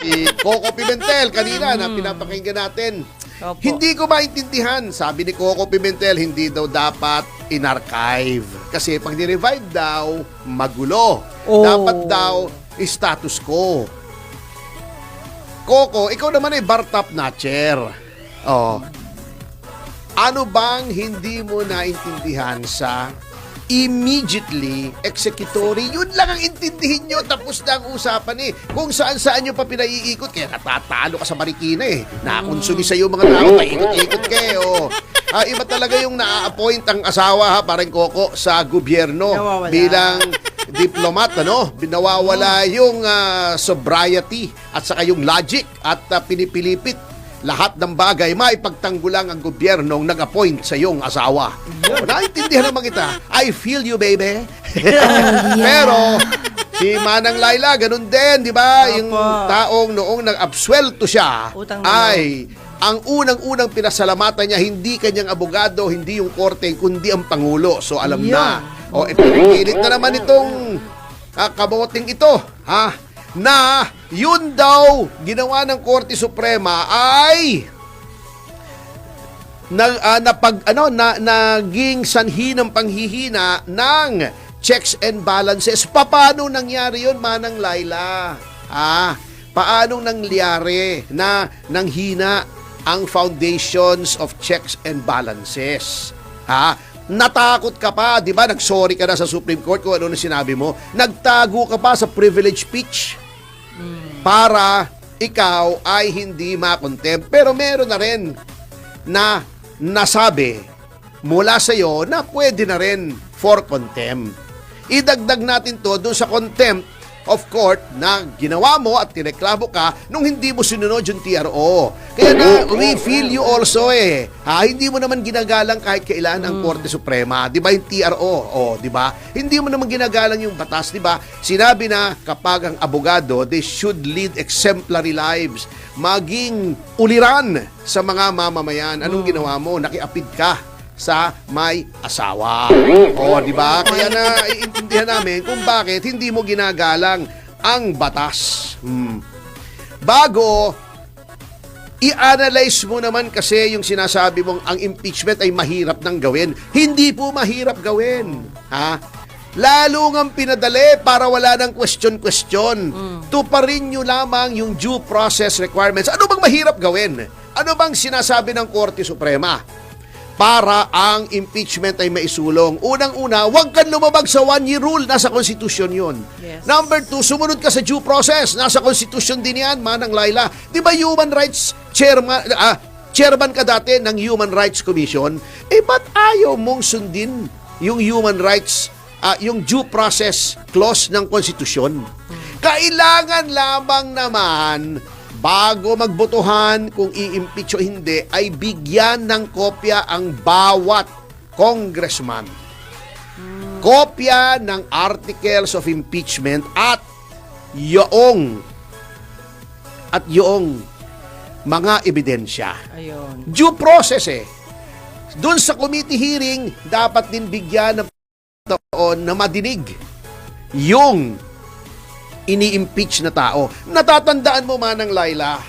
si Coco Pimentel kanina na pinapakinggan natin. Opo. Hindi ko maintindihan. Sabi ni Coco Pimentel, hindi daw dapat in-archive. Kasi pag ni-revive daw, magulo. Oh. Dapat daw, status quo. Coco, ikaw naman ay bar-top notcher. Oh. Ano bang hindi mo naintindihan sa immediately executory? Yun lang ang intindihin nyo. Tapos na ang usapan eh. Kung saan-saan nyo pa pinaiikot. Kaya natatalo ka sa Marikina eh. Nakakonsumi sa iyo mga tao. Paikot-ikot kayo. Iba talaga yung na-appoint ang asawa, parang Coco, sa gobyerno. Nawawala. Bilang diplomat, nawawala yung sobriety at saka yung logic at pinipilipit lahat ng bagay maipagtanggulang ang gobyernong nag-appoint sa iyong asawa. Naintindihan naman kita. I feel you, baby. Pero si Manang Laila, ganun din, di ba? Yung taong noong nag-absuelto siya ay ang unang-unang pinasalamatan niya, hindi kanyang abogado, hindi yung korte, kundi ang Pangulo. So alam na. O, ipinipilit na naman itong kaboting ito, ha? Na yun daw ginawa ng Korte Suprema ay naging sanhi ng panghihina ng checks and balances. Paano nangyari yun, Manang Laila? Paano nangyari na nanghina ang foundations of checks and balances? Natakot ka pa, di ba? Nag-sorry ka na sa Supreme Court kung ano na sinabi mo. Nagtago ka pa sa privilege speech para ikaw ay hindi makontempt. Pero meron na rin na nasabi mula sa iyo na pwede na rin for contempt. Idagdag natin to doon sa contempt of court na ginawa mo at tineklamo ka nung hindi mo sinunod yung TRO. Kaya na, we feel you also eh. Hindi mo naman ginagalang kahit kailan ang Korte Suprema. Di ba yung TRO? Di ba? Hindi mo naman ginagalang yung batas, di ba? Sinabi na kapag ang abogado, they should lead exemplary lives. Maging uliran sa mga mamamayan. Anong ginawa mo? Nakiapid ka sa may asawa. Di ba? Kaya na iintindihan namin kung bakit hindi mo ginagalang ang batas. Bago i-analyze mo naman kasi yung sinasabi mong ang impeachment ay mahirap nang gawin. Hindi po mahirap gawin. Lalo ngang pinadali para wala ng question-question. Tuparin nyo lamang yung due process requirements. Ano bang mahirap gawin? Ano bang sinasabi ng Korte Suprema para ang impeachment ay maisulong? Unang-una, huwag kang lumabag sa one-year rule. Nasa konstitusyon yun. Yes. Number 2, sumunod ka sa due process. Nasa konstitusyon din yan, Manang Laila. Di ba human rights chairman ka dati ng Human Rights Commission? Ba't ayaw mong sundin yung human rights, yung due process clause ng konstitusyon? Kailangan lamang naman bago magbotohan kung i-impeach o hindi, ay bigyan ng kopya ang bawat congressman. Kopya ng articles of impeachment at yung mga ebidensya. Ayun. Due process Doon sa committee hearing, dapat din bigyan ng taon na madinig yung ini-impeach na tao. Natatandaan mo, Manang Laila,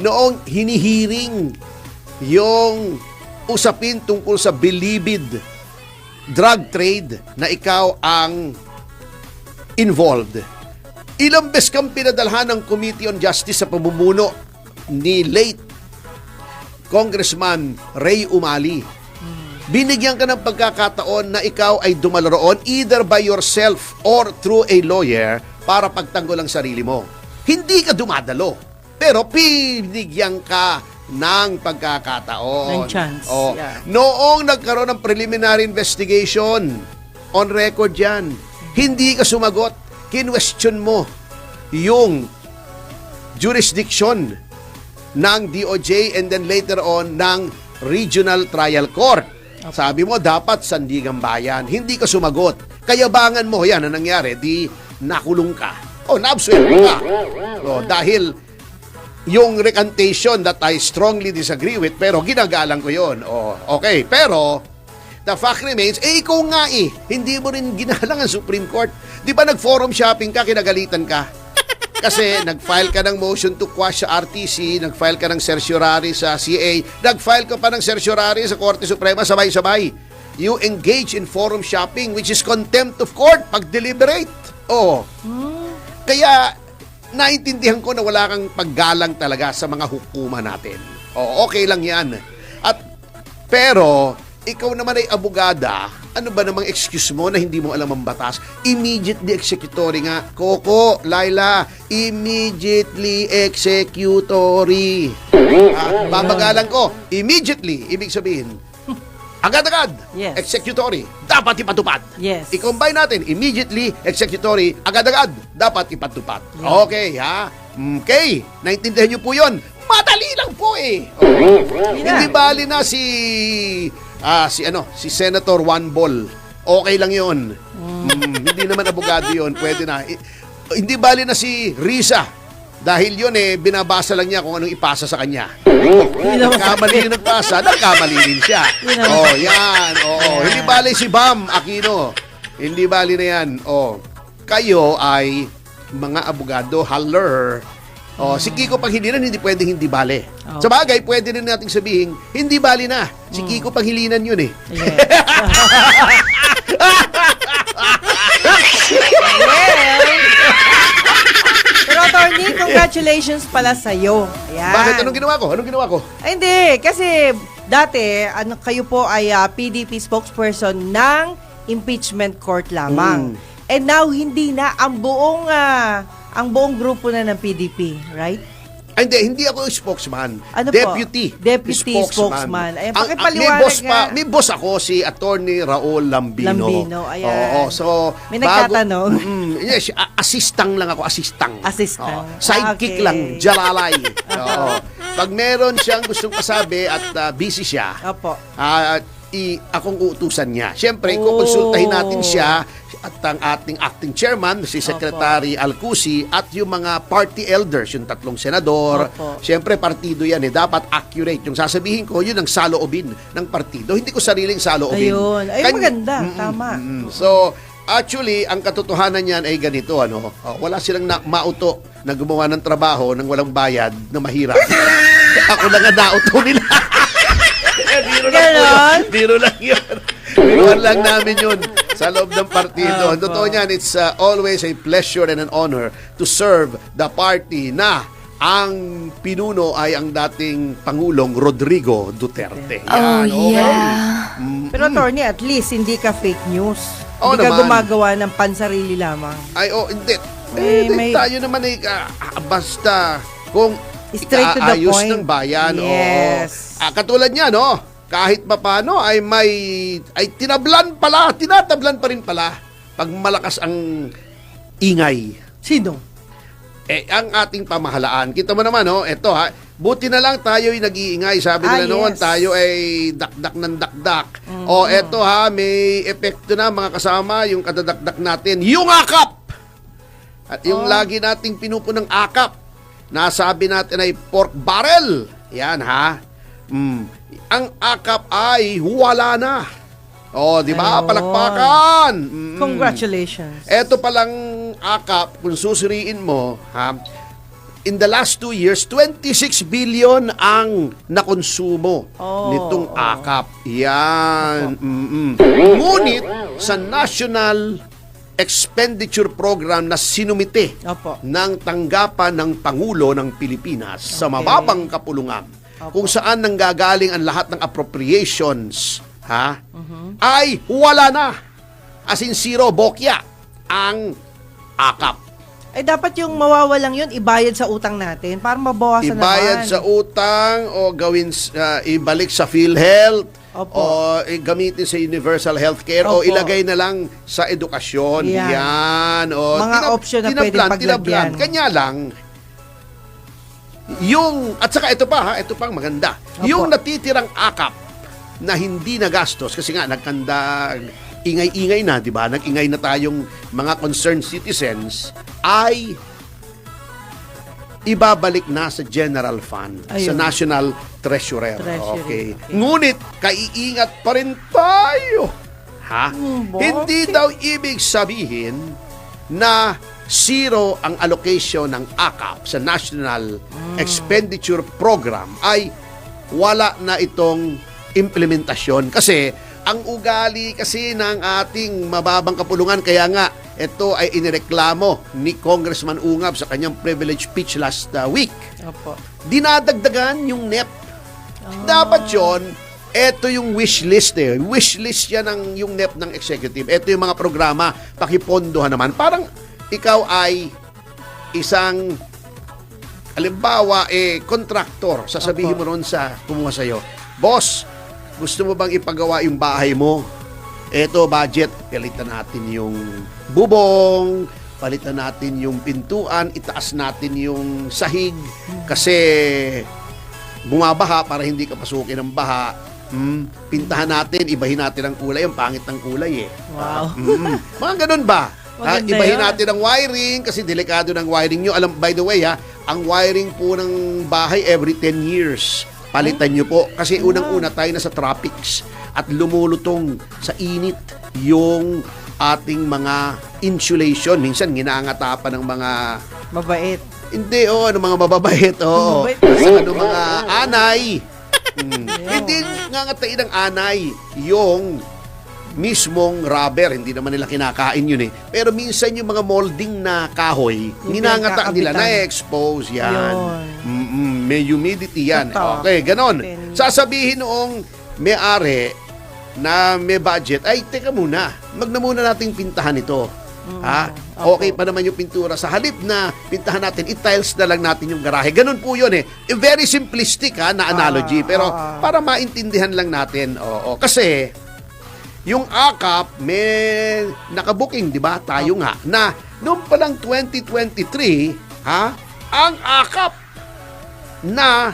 noong hinihiring yung usapin tungkol sa bilibid drug trade na ikaw ang involved. Ilang beses kang pinadalhan ng Committee on Justice sa pamumuno ni late Congressman Ray Umali. Binigyan ka ng pagkakataon na ikaw ay dumalaroon either by yourself or through a lawyer para pagtanggol ang sarili mo. Hindi ka dumadalo, pero binigyan ka ng pagkakataon. Ng chance. Yeah. Noong nagkaroon ng preliminary investigation, on record yan, hindi ka sumagot. Kinwestiyon mo yung jurisdiction ng DOJ and then later on ng Regional Trial Court. Sabi mo, dapat sandigang bayan. Hindi ka sumagot. Kayabangan mo, yan ang nangyari. Di nakulong ka. Na-absuelto ka. Dahil yung recantation that I strongly disagree with, pero ginagalang ko yon. Okay. Pero, the fact remains, ikaw nga hindi mo rin ginalang ang Supreme Court. Di ba nag-forum shopping ka, kinagalitan ka? Kasi nag-file ka ng motion to quash sa RTC, nag-file ka ng certiorari sa CA, nag-file ka pa ng certiorari sa Korte Suprema, sabay-sabay. You engage in forum shopping, which is contempt of court pag deliberate. Oo. Kaya, naintindihan ko na wala kang paggalang talaga sa mga hukuma natin. O, okay lang yan. Pero, ikaw naman ay abogada, ano ba namang excuse mo na hindi mo alam ang batas? Immediately executory nga. Coco, Laila, immediately executory. Babagalan ko, immediately, ibig sabihin, agad-agad, Yes. executory, dapat ipatupad. Yes. I-combine natin, immediately, executory, agad-agad, dapat ipatupad. Yeah. Okay, ha? Okay, naintindihan niyo po yun. Madali lang po eh. Hindi bali na si Senator Juan Bol. Okay lang 'yon. Hindi naman abogado 'yon, pwede na. Hindi bali na si Risa. Dahil 'yon binabasa lang niya kung anong ipasa sa kanya. Nagkamali yung nagpasa, nagkamali din siya. Yan. Hindi bali si Bam Aquino. Hindi bali na 'yan. Kayo ay mga abogado, haller. Si Kiko Panghilinan, hindi pwedeng hindi bale. Sa bagay, pwede rin nating sabihin, hindi bali na. Si Kiko Panghilinan yun eh. Yes. Pero attorney, congratulations pala sa'yo. Ayan. Bakit? Anong ginawa ko? Ay, hindi. Kasi dati, kayo po ay PDP spokesperson ng impeachment court lamang. And now, hindi na ang buong grupo na ng PDP, right? Hindi ako spokesman. Ano Deputy. po? Deputy spokesman. Ayan, pakipaliwanag may boss ako, si Attorney Raul Lambino. Lambino, ayan. So, may nagtatanong. Yes, assistant lang ako, assistant. Sidekick Okay. lang, jalalay. Pag meron siyang gustong pasabi at busy siya, Opo. akong uutusan niya. Siyempre, kukonsultahin natin siya at ang ating acting chairman, si Secretary Alcusi, at yung mga party elders, yung 3 senador. Opo. Siyempre, partido yan dapat accurate. Yung sasabihin ko, yun ang saloobin ng partido. Hindi ko sariling saloobin. Ayun. Ay, maganda. Tama. So, actually, ang katotohanan niyan ay ganito, wala silang mauto na gumawa ng trabaho nang walang bayad na mahirap. Ako lang ang nauto nila. Biro lang yun. Biruan lang namin yun sa loob ng partido. Ang totoo niyan, it's always a pleasure and an honor to serve the party na ang pinuno ay ang dating Pangulong Rodrigo Duterte. Yan, Pero attorney, at least hindi ka fake news. Oo Hindi ka naman. gumagawa ng pansarili lamang. Hindi. May- Tayo naman basta kung Straight to the ayos point. ng bayan. Yes. Katulad niya, kahit papano ay tinatablan pa rin pala pag malakas ang ingay. Sino? Ang ating pamahalaan. Kita mo naman, eto buti na lang tayo'y nag-iingay. Sabi nila noon, yes. tayo ay dakdak ng dakdak. Eto may epekto na mga kasama, yung kadadakdak natin, yung akap! At yung lagi nating pinupunang akap, nasabi natin ay pork barrel. Yan Ang akap ay wala na. Di ba? Ayun. Palakpakan. Congratulations. Eto palang akap, kung susuriin mo, in the last 2 years, 26 billion ang nakonsumo nitong akap. Yan. Ngunit, sa National Expenditure Program na sinumite Opo. ng tanggapan ng Pangulo ng Pilipinas sa mababang kapulungan, kung saan nanggagaling ang lahat ng appropriations, ay wala na. As in zero, bokya ang akap. Dapat yung mawawalang yun, ibayad sa utang natin para mabawasan Ibayad naman. sa utang o ibalik sa PhilHealth. Opo. O gamitin sa universal healthcare o Opo. ilagay na lang sa edukasyon. Yan. Mga option na pwedeng paglagyan. Kanya lang, at saka ito pang maganda. Opo. Yung natitirang akap na hindi nagastos, kasi nga ingay-ingay na, di ba? Nag-ingay na tayong mga concerned citizens, ay ibabalik na sa general fund, sa Ayun. National Treasurer. Treasury, Okay. okay. Ngunit, kaiingat pa rin tayo. Bakit? Hindi daw ibig sabihin na zero ang allocation ng AKAP sa National Expenditure Program, ay wala na itong implementasyon. Kasi ang ugali kasi ng ating mababang kapulungan, kaya nga ito ay inireklamo ni Congressman Ungab sa kanyang privilege speech last week. Opo. Dinadagdagan yung NEP. Dapat yon, ito yung wish list eh. Wish list yan ng yung NEP ng executive. Ito yung mga programa, pakipondohan naman. Parang ikaw ay isang, halimbawa, contractor. Sasabihin mo ron sa kumuha sa'yo, boss, gusto mo bang ipagawa yung bahay mo? Eto, budget, palitan natin yung bubong, palitan natin yung pintuan, itaas natin yung sahig kasi bumabaha para hindi ka pasukin ng baha. Pintahan natin, ibahin natin ang kulay, ang pangit ng kulay eh. Wow. Mga ganun ba? Maganda Ibahin yun. natin ang wiring kasi delikado ng wiring nyo. Alam, by the way ang wiring po ng bahay every 10 years. Palitan nyo po. Kasi unang-una tayo na sa tropics at lumulutong sa init yung ating mga insulation. Minsan, ginaangatapan ng mga Mabait. hindi, mga mababait, Mabait. Sa mga anay. Hindi ngangatain ng anay yung mismong rubber. Hindi naman nila kinakain yun eh. Pero minsan yung mga molding na kahoy, Yung ninangata nila, pinagkakabitan. na-expose yan. May humidity yan. Totoo. Okay, ganon. Then- Sasabihin noong may-ari na may budget, ay, teka muna, magna muna nating pintahan ito. Ha? Okay pa naman yung pintura. Sa halip na pintahan natin, i-tiles na lang natin yung garahe. Ganun po yun eh. Very simplistic na analogy. Pero para maintindihan lang natin, kasi yung AKAP may nakabuking, di ba? Tayo nga. Na noong palang 2023, ang AKAP na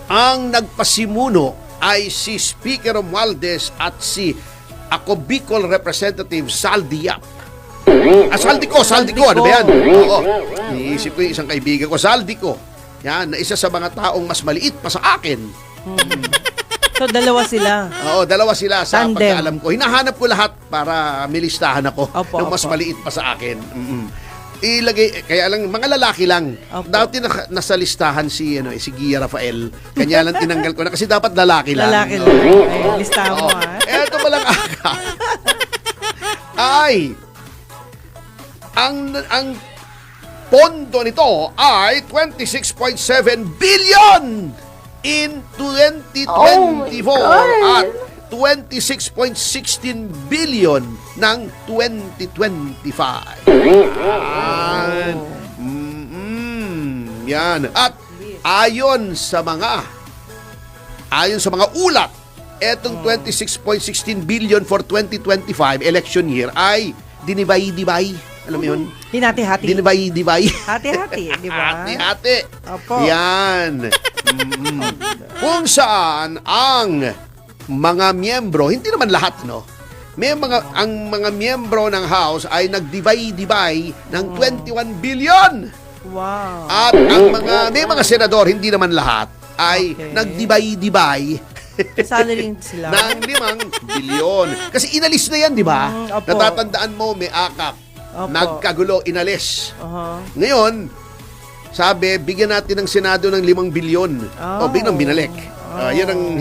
ang nagpasimuno ay si Speaker Romualdez at si ako Bicol Representative Saldiap. Saldico, ano ba yan? Oo. Iniisip ko yung isang kaibigan ko, Saldico. Yan, na isa sa mga taong mas maliit pa sa akin. So, dalawa sila. Oo, dalawa sila sa Tandem. pagkaalam ko. Hinahanap ko lahat para milistahan ako Opo, ng mas opo. maliit pa sa akin. Ilagay, kaya lang, mga lalaki lang. Opo. Dati nasa listahan si Gia Rafael. Kanya lang tinanggal ko na kasi dapat lalaki lang. Lalaki lang. Ay, listahan mo Eto palang aka. Ay, ang pondo nito ay 26.7 billion in 2024 at 26.16 billion ng 2025. Yan. At ayon sa mga ulat, etong 26.16 billion for 2025 election year ay dinibay-dibay. Alam mo yun? Hinati-hati. Dinibay-dibay. Hati-hati, di ba? Hati-hati. Opo. Yan. Kung saan ang mga miyembro, hindi naman lahat, no? Ang mga miyembro ng House ay nagdibay-dibay ng 21 billion. Wow. At may mga senador, hindi naman lahat, ay Okay. nagdibay-dibay Salary sila. ng 5 bilyon. Kasi inalis na yan, di ba? Opo. Natatandaan mo, may AKAP. Opo. Nagkagulo, inalis. Uh-huh. Ngayon, sabi, bigyan natin ng Senado ng 5 bilyon. Oh. O, biglang binalik. Yan ang